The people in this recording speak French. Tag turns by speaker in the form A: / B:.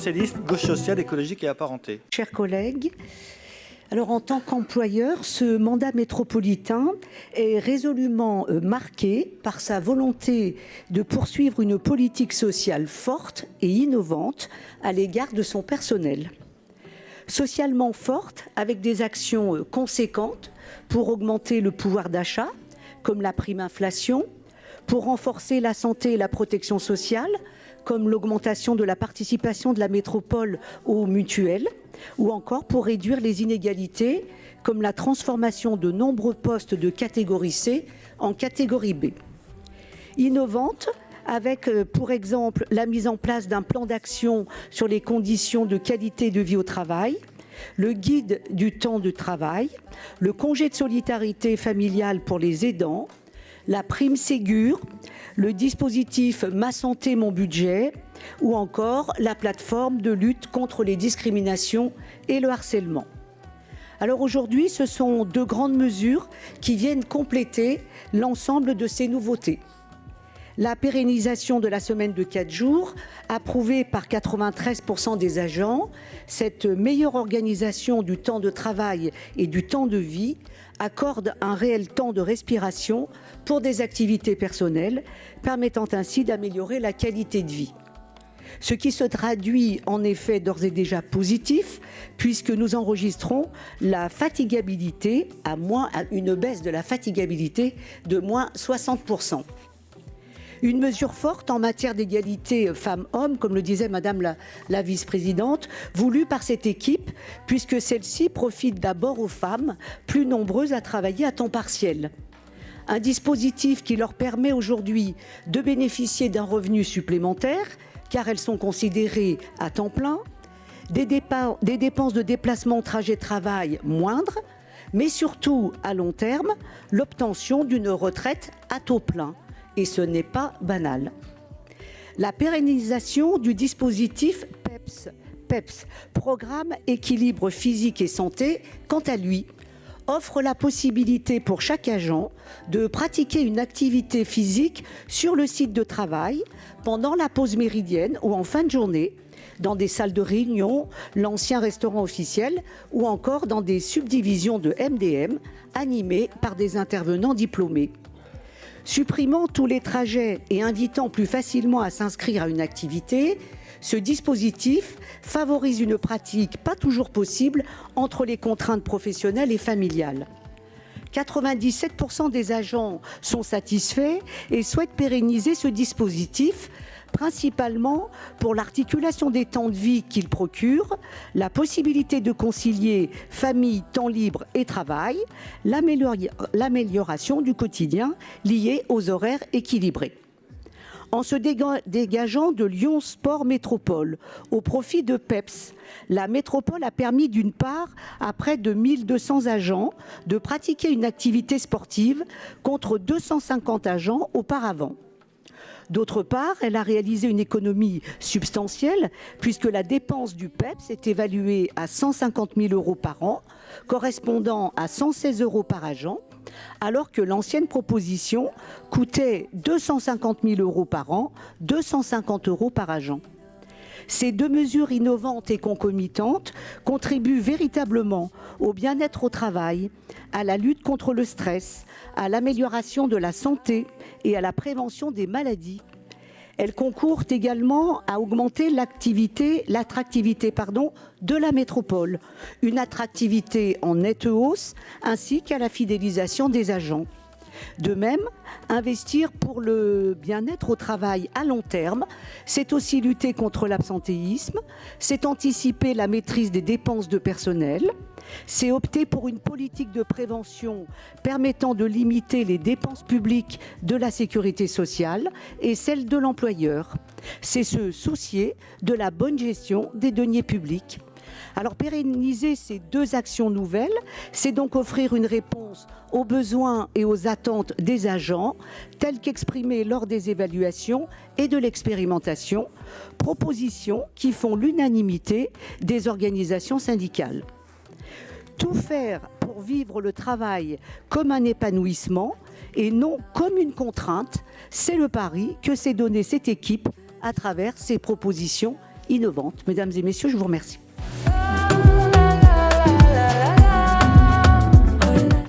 A: socialiste, gauche sociale, écologique et apparentée.
B: Chers collègues, alors en tant qu'employeur, ce mandat métropolitain est résolument marqué par sa volonté de poursuivre une politique sociale forte et innovante à l'égard de son personnel. Socialement forte, avec des actions conséquentes pour augmenter le pouvoir d'achat, comme la prime inflation, pour renforcer la santé et la protection sociale, comme l'augmentation de la participation de la métropole aux mutuelles, ou encore pour réduire les inégalités, comme la transformation de nombreux postes de catégorie C en catégorie B. Innovante, avec pour exemple la mise en place d'un plan d'action sur les conditions de qualité de vie au travail, le guide du temps de travail, le congé de solidarité familiale pour les aidants, la prime Ségur, le dispositif Ma santé, mon budget, ou encore la plateforme de lutte contre les discriminations et le harcèlement. Alors aujourd'hui, ce sont deux grandes mesures qui viennent compléter l'ensemble de ces nouveautés. La pérennisation de la semaine de 4 jours, approuvée par 93% des agents, cette meilleure organisation du temps de travail et du temps de vie accorde un réel temps de respiration pour des activités personnelles, permettant ainsi d'améliorer la qualité de vie. Ce qui se traduit en effet d'ores et déjà positif, puisque nous enregistrons la fatigabilité à une baisse de la fatigabilité de moins 60%. Une mesure forte en matière d'égalité femmes-hommes, comme le disait Madame la vice-présidente, voulue par cette équipe, puisque celle-ci profite d'abord aux femmes, plus nombreuses à travailler à temps partiel. Un dispositif qui leur permet aujourd'hui de bénéficier d'un revenu supplémentaire, car elles sont considérées à temps plein, des dépenses de déplacement, trajet, travail moindres, mais surtout à long terme, l'obtention d'une retraite à taux plein. Et ce n'est pas banal. La pérennisation du dispositif PEPS, Programme Équilibre Physique et Santé, quant à lui, offre la possibilité pour chaque agent de pratiquer une activité physique sur le site de travail pendant la pause méridienne ou en fin de journée, dans des salles de réunion, l'ancien restaurant officiel ou encore dans des subdivisions de MDM animées par des intervenants diplômés. Supprimant tous les trajets et invitant plus facilement à s'inscrire à une activité, ce dispositif favorise une pratique pas toujours possible entre les contraintes professionnelles et familiales. 97% des agents sont satisfaits et souhaitent pérenniser ce dispositif, principalement pour l'articulation des temps de vie qu'il procure, la possibilité de concilier famille, temps libre et travail, l'amélioration du quotidien lié aux horaires équilibrés. En se dégageant de Lyon Sport Métropole au profit de PEPS, la métropole a permis d'une part à près de 1200 agents de pratiquer une activité sportive contre 250 agents auparavant. D'autre part, elle a réalisé une économie substantielle puisque la dépense du PEPS est évaluée à 150 000 € par an, correspondant à 116 € par agent, alors que l'ancienne proposition coûtait 250 000 € par an, 250 € par agent. Ces deux mesures innovantes et concomitantes contribuent véritablement au bien-être au travail, à la lutte contre le stress, à l'amélioration de la santé et à la prévention des maladies. Elles concourent également à augmenter l'attractivité de la métropole, une attractivité en nette hausse, ainsi qu'à la fidélisation des agents. De même, investir pour le bien-être au travail à long terme, c'est aussi lutter contre l'absentéisme, c'est anticiper la maîtrise des dépenses de personnel, c'est opter pour une politique de prévention permettant de limiter les dépenses publiques de la sécurité sociale et celles de l'employeur. C'est se soucier de la bonne gestion des deniers publics. Alors pérenniser ces deux actions nouvelles, c'est donc offrir une réponse aux besoins et aux attentes des agents, telles qu'exprimées lors des évaluations et de l'expérimentation, propositions qui font l'unanimité des organisations syndicales. Tout faire pour vivre le travail comme un épanouissement et non comme une contrainte, c'est le pari que s'est donné cette équipe à travers ses propositions innovante. Mesdames et messieurs, je vous remercie.